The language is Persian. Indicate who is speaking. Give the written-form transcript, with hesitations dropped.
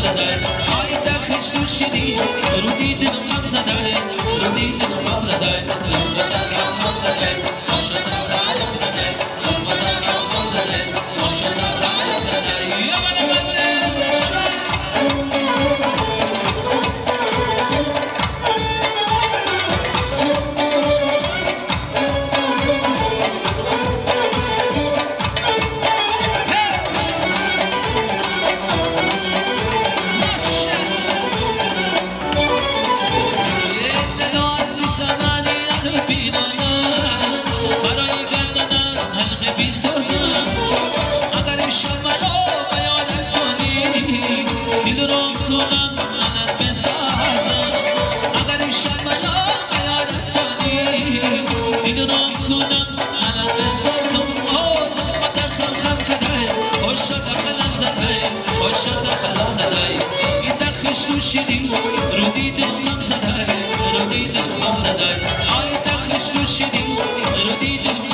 Speaker 1: زده آی دخش تو شدی رو دیدن غم زده رو دیدن غم زده زنبده غم زده عاشق غم زده زنبده غم زده عاشق غم زده یا من شدی رو دیدن غم زده رو دیدن غم زده آی دخش تو شدی رو دیدن